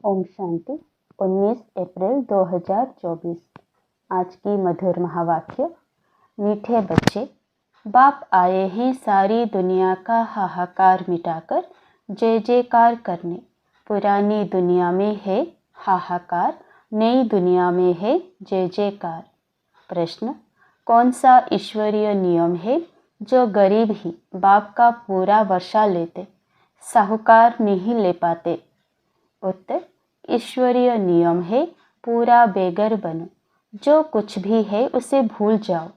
ओम शांति। 19 अप्रैल 2024। आज की मधुर महावाक्य। मीठे बच्चे, बाप आए हैं सारी दुनिया का हाहाकार मिटाकर जय जयकार करने। पुरानी दुनिया में है हाहाकार, नई दुनिया में है जय जयकार। प्रश्न: कौन सा ईश्वरीय नियम है जो गरीब ही बाप का पूरा वर्षा लेते, साहूकार नहीं ले पाते? उत्तर: ईश्वरीय नियम है पूरा बेगर बनो, जो कुछ भी है उसे भूल जाओ।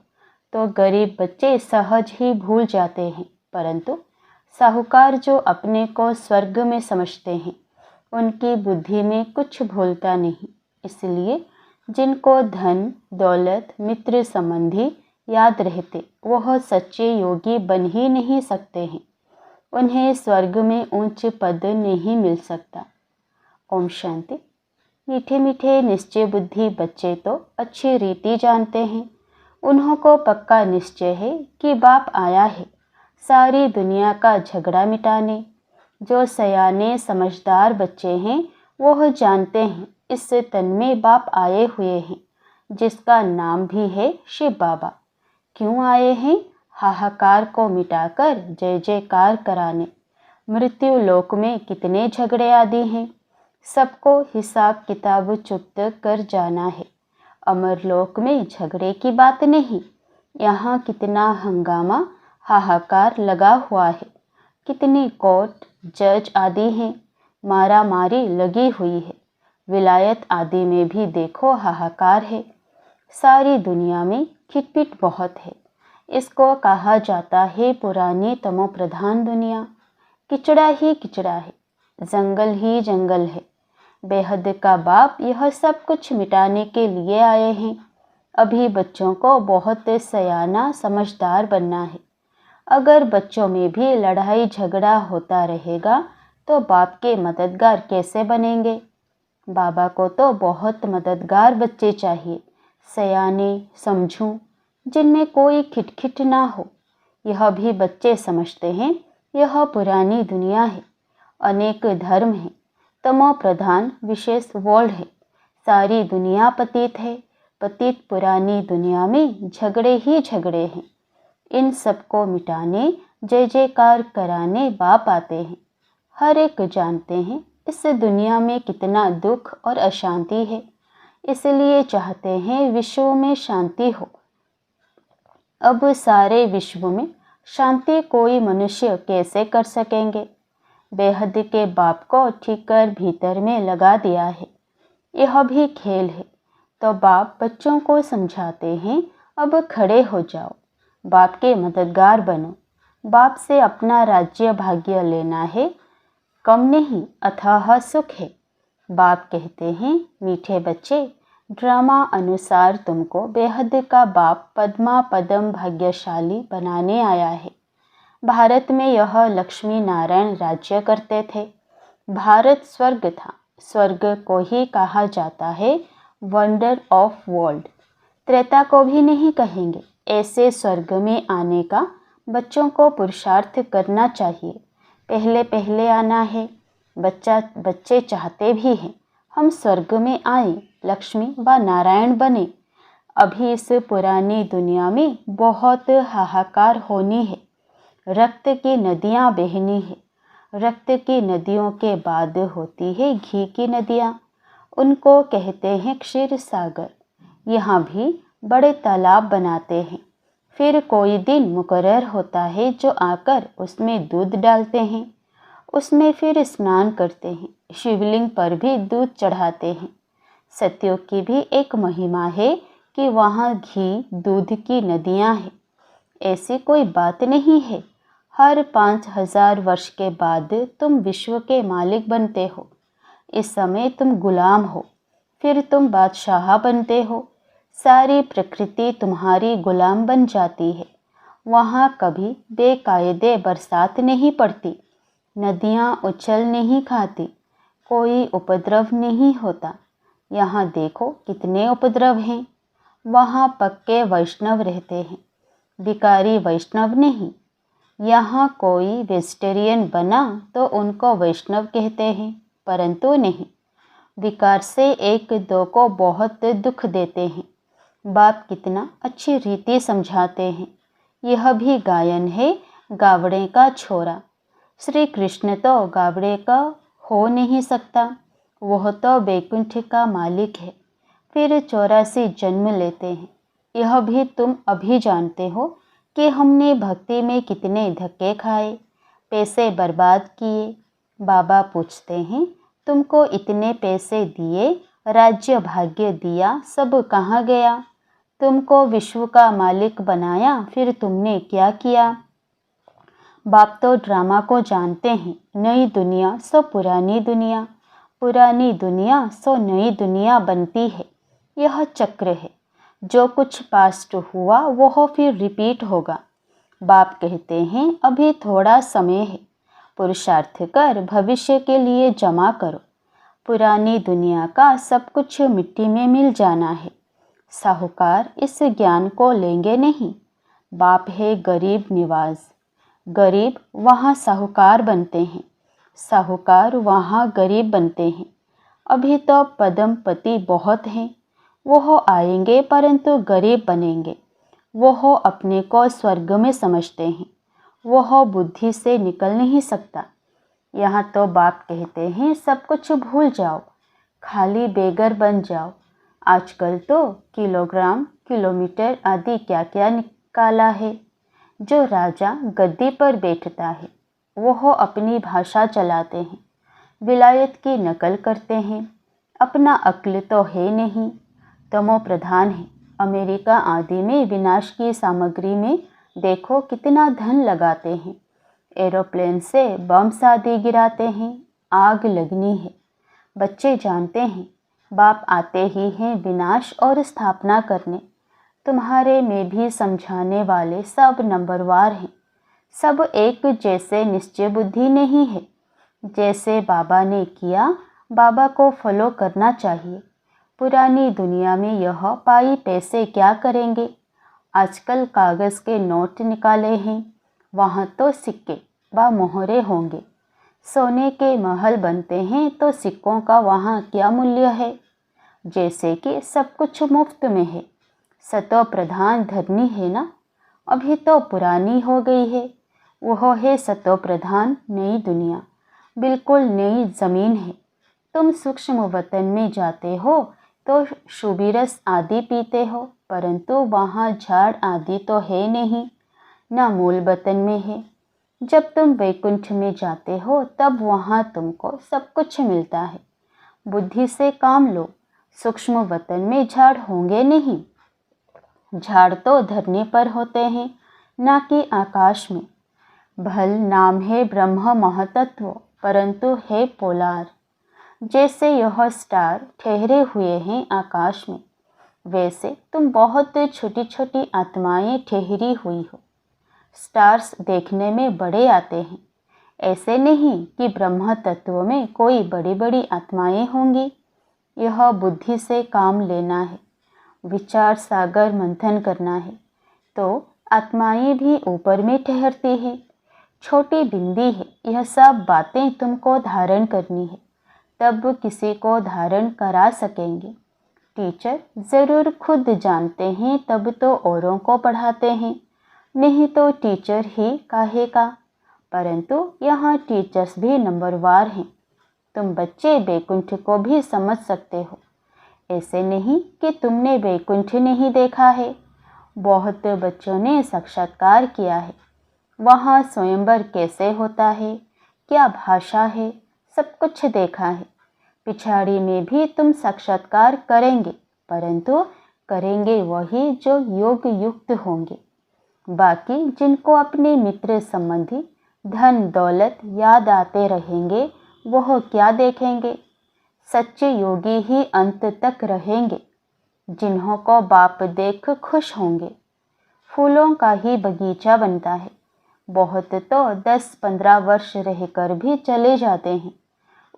तो गरीब बच्चे सहज ही भूल जाते हैं, परंतु साहूकार जो अपने को स्वर्ग में समझते हैं उनकी बुद्धि में कुछ भूलता नहीं। इसलिए जिनको धन दौलत मित्र संबंधी याद रहते वह सच्चे योगी बन ही नहीं सकते हैं। उन्हें स्वर्ग में उच्च पद नहीं मिल सकता। ओम शांति। मीठे मीठे निश्चय बुद्धि बच्चे तो अच्छी रीति जानते हैं। उन्हों को पक्का निश्चय है कि बाप आया है सारी दुनिया का झगड़ा मिटाने। जो सयाने समझदार बच्चे हैं वह जानते हैं इस तन में बाप आए हुए हैं, जिसका नाम भी है शिव बाबा। क्यों आए हैं? हाहाकार को मिटाकर जय जयकार कराने। मृत्यु लोक में कितने झगड़े आदि हैं, सबको हिसाब किताब चुप्त कर जाना है। अमर लोक में झगड़े की बात नहीं। यहाँ कितना हंगामा हाहाकार लगा हुआ है, कितनी कोर्ट जज आदि हैं, मारा मारी लगी हुई है। विलायत आदि में भी देखो हाहाकार है। सारी दुनिया में खिटपिट बहुत है। इसको कहा जाता है पुरानी तमो प्रधान दुनिया। किचड़ा ही किचड़ा है, जंगल ही जंगल है। बेहद का बाप यह सब कुछ मिटाने के लिए आए हैं। अभी बच्चों को बहुत सयाना समझदार बनना है। अगर बच्चों में भी लड़ाई झगड़ा होता रहेगा तो बाप के मददगार कैसे बनेंगे? बाबा को तो बहुत मददगार बच्चे चाहिए, सयाने समझूं, जिनमें कोई खिटखिट ना हो। यह भी बच्चे समझते हैं यह पुरानी दुनिया है, अनेक धर्म हैं, तमो प्रधान विशेष वर्ल्ड है। सारी दुनिया पतित है। पतित पुरानी दुनिया में झगड़े ही झगड़े हैं। इन सबको मिटाने जय जयकार कराने बाप आते हैं। हर एक जानते हैं इस दुनिया में कितना दुख और अशांति है, इसलिए चाहते हैं विश्व में शांति हो। अब सारे विश्व में शांति कोई मनुष्य कैसे कर सकेंगे? बेहद के बाप को ठीक कर भीतर में लगा दिया है। यह भी खेल है। तो बाप बच्चों को समझाते हैं, अब खड़े हो जाओ, बाप के मददगार बनो। बाप से अपना राज्य भाग्य लेना है, कम नहीं अथाह सुख है। बाप कहते हैं, मीठे बच्चे, ड्रामा अनुसार तुमको बेहद का बाप पद्मा पदम भाग्यशाली बनाने आया है। भारत में यह लक्ष्मी नारायण राज्य करते थे। भारत स्वर्ग था। स्वर्ग को ही कहा जाता है वंडर ऑफ वर्ल्ड। त्रेता को भी नहीं कहेंगे। ऐसे स्वर्ग में आने का बच्चों को पुरुषार्थ करना चाहिए। पहले पहले आना है। बच्चे चाहते भी हैं हम स्वर्ग में आए, लक्ष्मी व नारायण बने। अभी इस पुरानी दुनिया में बहुत हाहाकार होनी है। रक्त की नदियाँ बहनी है। रक्त की नदियों के बाद होती है घी की नदियाँ, उनको कहते हैं क्षीर सागर। यहाँ भी बड़े तालाब बनाते हैं। फिर कोई दिन मुकर्रर होता है जो आकर उसमें दूध डालते हैं, उसमें फिर स्नान करते हैं। शिवलिंग पर भी दूध चढ़ाते हैं। सत्युग की भी एक महिमा है कि वहाँ घी दूध की नदियाँ हैं। ऐसी कोई बात नहीं है। हर 5000 वर्ष के बाद तुम विश्व के मालिक बनते हो। इस समय तुम गुलाम हो, फिर तुम बादशाह बनते हो। सारी प्रकृति तुम्हारी गुलाम बन जाती है। वहाँ कभी बेकायदे बरसात नहीं पड़ती, नदियाँ उछल नहीं खाती, कोई उपद्रव नहीं होता। यहाँ देखो कितने उपद्रव हैं। वहाँ पक्के वैष्णव रहते हैं, भिखारी वैष्णव नहीं। यहाँ कोई वेजिटेरियन बना तो उनको वैष्णव कहते हैं, परंतु नहीं, विकार से एक दो को बहुत दुख देते हैं। बाप कितना अच्छी रीति समझाते हैं। यह भी गायन है गावड़े का छोरा। श्री कृष्ण तो गावड़े का हो नहीं सकता, वह तो बैकुंठ का मालिक है। फिर 84 जन्म लेते हैं। यह भी तुम अभी जानते हो कि हमने भक्ति में कितने धक्के खाए, पैसे बर्बाद किए। बाबा पूछते हैं, तुमको इतने पैसे दिए, राज्य भाग्य दिया, सब कहाँ गया? तुमको विश्व का मालिक बनाया, फिर तुमने क्या किया? बाप तो ड्रामा को जानते हैं। नई दुनिया सो पुरानी दुनिया, पुरानी दुनिया सो नई दुनिया बनती है। यह चक्र है। जो कुछ पास्ट हुआ वह फिर रिपीट होगा। बाप कहते हैं, अभी थोड़ा समय है, पुरुषार्थ कर भविष्य के लिए जमा करो। पुरानी दुनिया का सब कुछ मिट्टी में मिल जाना है। साहूकार इस ज्ञान को लेंगे नहीं। बाप है गरीब निवाज। गरीब वहाँ साहूकार बनते हैं, साहूकार वहाँ गरीब बनते हैं। अभी तो पद्मपति बहुत हैं, वह आएंगे परंतु गरीब बनेंगे। वह अपने को स्वर्ग में समझते हैं, वह बुद्धि से निकल नहीं सकता। यहाँ तो बाप कहते हैं, सब कुछ भूल जाओ, खाली बेगर बन जाओ। आजकल तो किलोग्राम किलोमीटर आदि क्या क्या निकाला है। जो राजा गद्दी पर बैठता है वह अपनी भाषा चलाते हैं, विलायत की नकल करते हैं। अपना अक्ल तो है नहीं, तमो प्रधान है। अमेरिका आदि में विनाश की सामग्री में देखो कितना धन लगाते हैं। एरोप्लेन से बम्स आदि गिराते हैं, आग लगनी है। बच्चे जानते हैं बाप आते ही हैं विनाश और स्थापना करने। तुम्हारे में भी समझाने वाले सब नंबरवार हैं। सब एक जैसे निश्चय बुद्धि नहीं है। जैसे बाबा ने किया, बाबा को फॉलो करना चाहिए। पुरानी दुनिया में यह पाई पैसे क्या करेंगे? आजकल कागज़ के नोट निकाले हैं, वहाँ तो सिक्के व मोहरे होंगे। सोने के महल बनते हैं तो सिक्कों का वहाँ क्या मूल्य है? जैसे कि सब कुछ मुफ्त में है। सतो प्रधान धरनी है ना, अभी तो पुरानी हो गई है। वह है सतो प्रधान नई दुनिया, बिल्कुल नई ज़मीन है। तुम सूक्ष्म वतन में जाते हो तो शुबिरस आदि पीते हो, परंतु वहाँ झाड़ आदि तो है नहीं, ना मूल वतन में है। जब तुम वैकुंठ में जाते हो तब वहाँ तुमको सब कुछ मिलता है। बुद्धि से काम लो। सूक्ष्म वतन में झाड़ होंगे नहीं। झाड़ तो धरने पर होते हैं, ना कि आकाश में। भल नाम है ब्रह्म महतत्व, परंतु है पोलार। जैसे यह स्टार ठहरे हुए हैं आकाश में, वैसे तुम बहुत छोटी छोटी आत्माएं ठहरी हुई हो। स्टार्स देखने में बड़े आते हैं, ऐसे नहीं कि ब्रह्म तत्व में कोई बड़ी बड़ी आत्माएं होंगी। यह बुद्धि से काम लेना है, विचार सागर मंथन करना है, तो आत्माएं भी ऊपर में ठहरती हैं। छोटी बिंदी है, यह सब बातें तुमको धारण करनी है, तब किसी को धारण करा सकेंगे। टीचर ज़रूर खुद जानते हैं तब तो औरों को पढ़ाते हैं, नहीं तो टीचर ही काहे का। परंतु यहाँ टीचर्स भी नंबरवार हैं। तुम बच्चे बैकुंठ को भी समझ सकते हो। ऐसे नहीं कि तुमने बैकुंठ नहीं देखा है। बहुत बच्चों ने साक्षात्कार किया है। वहाँ स्वयंवर कैसे होता है, क्या भाषा है, सब कुछ देखा है। पिछाड़ी में भी तुम साक्षात्कार करेंगे, परंतु करेंगे वही जो योग युक्त होंगे। बाकी जिनको अपने मित्र संबंधी धन दौलत याद आते रहेंगे, वह क्या देखेंगे? सच्चे योगी ही अंत तक रहेंगे, जिन्हों को बाप देख खुश होंगे। फूलों का ही बगीचा बनता है। बहुत तो 10-15 वर्ष रहकर भी चले जाते हैं,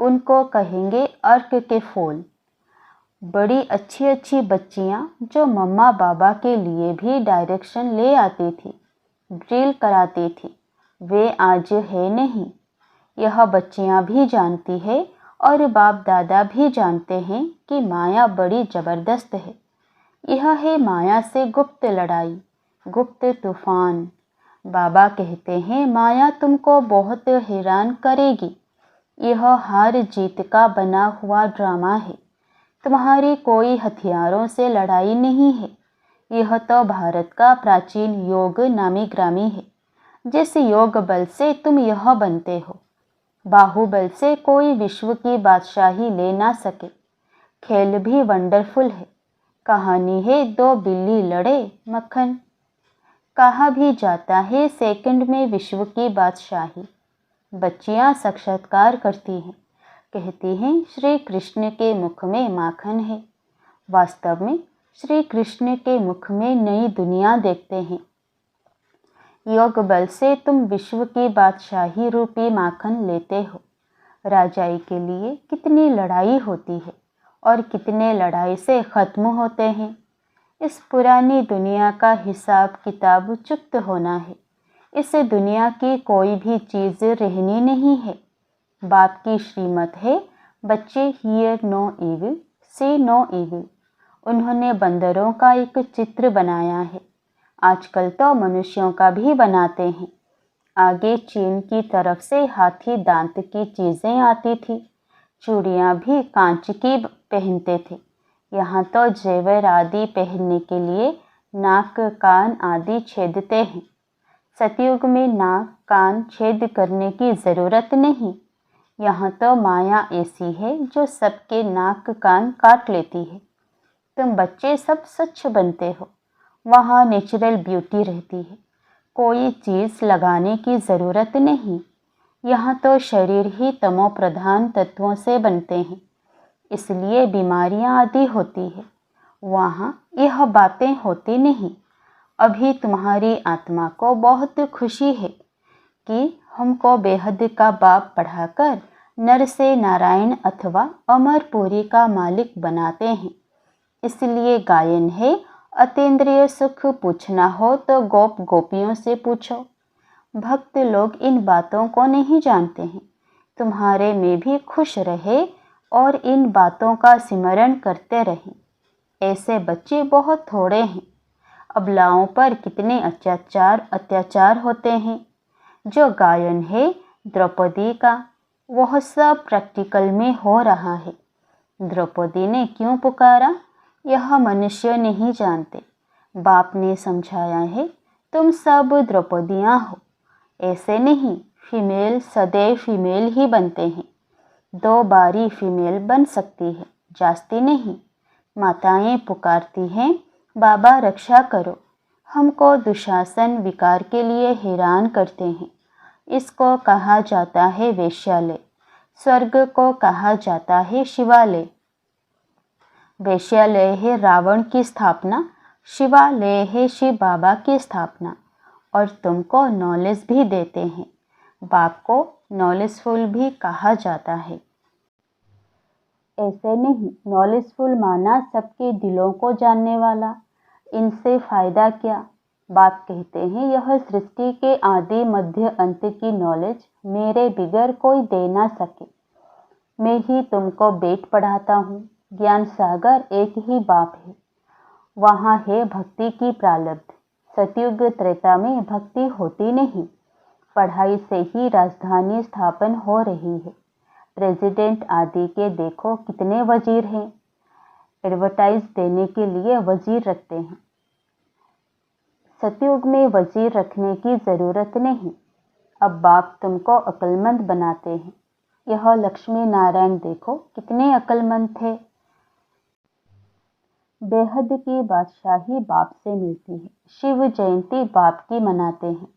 उनको कहेंगे अर्क के फूल। बड़ी अच्छी अच्छी बच्चियां जो मम्मा बाबा के लिए भी डायरेक्शन ले आती थी, ड्रिल कराती थी, वे आज है नहीं। यह बच्चियां भी जानती है और बाप दादा भी जानते हैं कि माया बड़ी ज़बरदस्त है। यह है माया से गुप्त लड़ाई, गुप्त तूफान। बाबा कहते हैं माया तुमको बहुत हैरान करेगी। यह हार जीत का बना हुआ ड्रामा है। तुम्हारी कोई हथियारों से लड़ाई नहीं है। यह तो भारत का प्राचीन योग नामी ग्रामी है, जिस योग बल से तुम यह बनते हो। बाहुबल से कोई विश्व की बादशाही ले ना सके। खेल भी वंडरफुल है। कहानी है दो बिल्ली लड़े मक्खन। कहा भी जाता है सेकंड में विश्व की बादशाही। बच्चियां साक्षात्कार करती हैं, कहती हैं श्री कृष्ण के मुख में माखन है। वास्तव में श्री कृष्ण के मुख में नई दुनिया देखते हैं। योग बल से तुम विश्व की बादशाही रूपी माखन लेते हो। राजाई के लिए कितनी लड़ाई होती है और कितने लड़ाई से ख़त्म होते हैं। इस पुरानी दुनिया का हिसाब किताब चुप्त होना है। इस दुनिया की कोई भी चीज़ रहनी नहीं है। बाप की श्रीमत है, बच्चे hear no evil, see no evil. उन्होंने बंदरों का एक चित्र बनाया है। आजकल तो मनुष्यों का भी बनाते हैं। आगे चीन की तरफ से हाथी दांत की चीज़ें आती थी। चूड़ियाँ भी कांच की पहनते थे। यहाँ तो जेवर आदि पहनने के लिए नाक कान आदि छेदते हैं। सतयुग में नाक कान छेद करने की ज़रूरत नहीं। यहाँ तो माया ऐसी है जो सबके नाक कान काट लेती है। तुम बच्चे सब स्वच्छ बनते हो। वहाँ नेचुरल ब्यूटी रहती है। कोई चीज़ लगाने की ज़रूरत नहीं। यहाँ तो शरीर ही तमो प्रधान तत्वों से बनते हैं, इसलिए बीमारियाँ आदि होती है। वहाँ यह बातें होती नहीं। अभी तुम्हारी आत्मा को बहुत खुशी है कि हमको बेहद का बाप पढ़ाकर नर से नारायण अथवा अमरपुरी का मालिक बनाते हैं। इसलिए गायन है, अतीन्द्रिय सुख पूछना हो तो गोप गोपियों से पूछो। भक्त लोग इन बातों को नहीं जानते हैं। तुम्हारे में भी खुश रहे और इन बातों का सिमरण करते रहें। ऐसे बच्चे बहुत थोड़े हैं। अबलाओं पर कितने अत्याचार होते हैं। जो गायन है द्रौपदी का, वह सब प्रैक्टिकल में हो रहा है। द्रौपदी ने क्यों पुकारा, यह मनुष्य नहीं जानते। बाप ने समझाया है, तुम सब द्रौपदियाँ हो। ऐसे नहीं, फीमेल सदैव फीमेल ही बनते हैं। 2 बारी फीमेल बन सकती है, जास्ती नहीं। माताएं पुकारती हैं, बाबा रक्षा करो। हमको दुशासन विकार के लिए हैरान करते हैं। इसको कहा जाता है वेश्यालय। स्वर्ग को कहा जाता है शिवालय। वेश्यालय है रावण की स्थापना, शिवालय है शिव बाबा की स्थापना। और तुमको नॉलेज भी देते हैं। बाप को नॉलेजफुल भी कहा जाता है। ऐसे नहीं, नॉलेजफुल माना सबके दिलों को जानने वाला। इनसे फ़ायदा क्या। बाप कहते हैं, यह सृष्टि के आदि मध्य अंत की नॉलेज मेरे बिगर कोई दे ना सके। मैं ही तुमको बेट पढ़ाता हूँ। ज्ञान सागर एक ही बाप है। वहाँ है भक्ति की प्रारब्ध। सतयुग त्रेता में भक्ति होती नहीं। पढ़ाई से ही राजधानी स्थापन हो रही है। प्रेसिडेंट आदि के देखो कितने वजीर हैं। एडवर्टाइज देने के लिए वजीर रखते हैं। सतयुग में वजीर रखने की ज़रूरत नहीं। अब बाप तुमको अक्लमंद बनाते हैं। यह लक्ष्मी नारायण देखो कितने अक्लमंद थे। बेहद की बादशाही बाप से मिलती है। शिव जयंती बाप की मनाते हैं।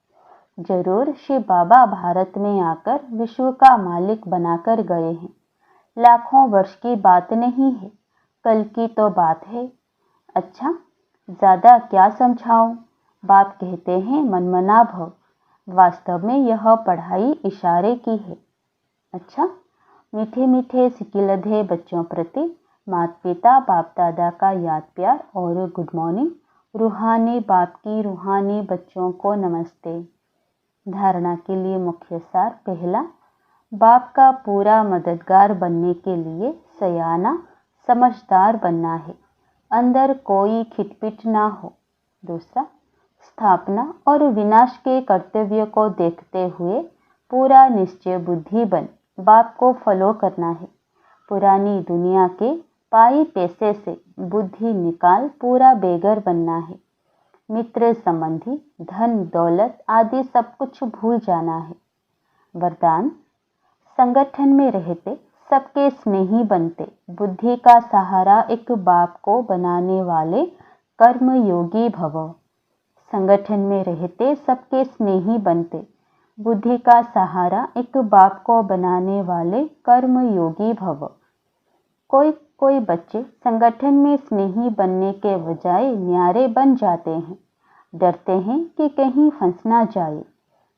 जरूर शिव बाबा भारत में आकर विश्व का मालिक बनाकर गए हैं। लाखों वर्ष की बात नहीं है, कल की तो बात है। अच्छा, ज़्यादा क्या समझाऊं। बाप कहते हैं मनमना भव। वास्तव में यह पढ़ाई इशारे की है। अच्छा, मीठे मीठे सिकिलधे बच्चों प्रति माता पिता बाप दादा का याद प्यार और गुड मॉर्निंग। रूहानी बाप की रूहानी बच्चों को नमस्ते। धारणा के लिए मुख्य सार। पहला, बाप का पूरा मददगार बनने के लिए सयाना समझदार बनना है, अंदर कोई खिटपिट ना हो। दूसरा, स्थापना और विनाश के कर्तव्य को देखते हुए पूरा निश्चय बुद्धि बन बाप को फॉलो करना है। पुरानी दुनिया के पाई पैसे से बुद्धि निकाल पूरा बेगर बनना है। मित्र संबंधी धन दौलत आदि सब कुछ भूल जाना है। वरदान, संगठन में रहते सबके स्नेही बनते बुद्धि का सहारा एक बाप को बनाने वाले कर्म योगी भव। संगठन में रहते सबके स्नेही बनते बुद्धि का सहारा एक बाप को बनाने वाले कर्म योगी भव। कोई कोई बच्चे संगठन में स्नेही बनने के बजाय न्यारे बन जाते हैं, डरते हैं कि कहीं फंस ना जाए।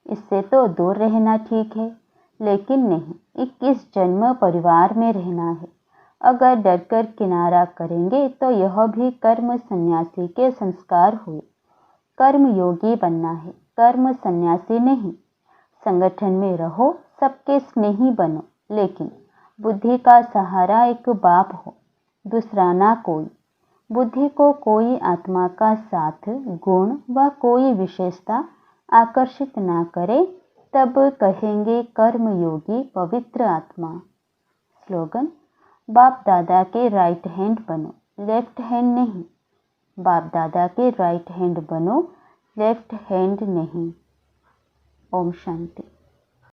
इससे तो दूर रहना ठीक है, लेकिन नहीं, 21 जन्म परिवार में रहना है। अगर डरकर किनारा करेंगे तो यह भी कर्म सन्यासी के संस्कार हुए। कर्म योगी बनना है, कर्म सन्यासी नहीं। संगठन में रहो, सबके स्नेही बनो, लेकिन बुद्धि का सहारा एक बाप हो, दूसरा ना कोई। बुद्धि को कोई आत्मा का साथ, गुण व कोई विशेषता आकर्षित ना करे, तब कहेंगे कर्मयोगी पवित्र आत्मा। स्लोगन, बाप दादा के राइट हैंड बनो, लेफ्ट हैंड नहीं। बाप दादा के राइट हैंड बनो, लेफ्ट हैंड नहीं। ओम शांति।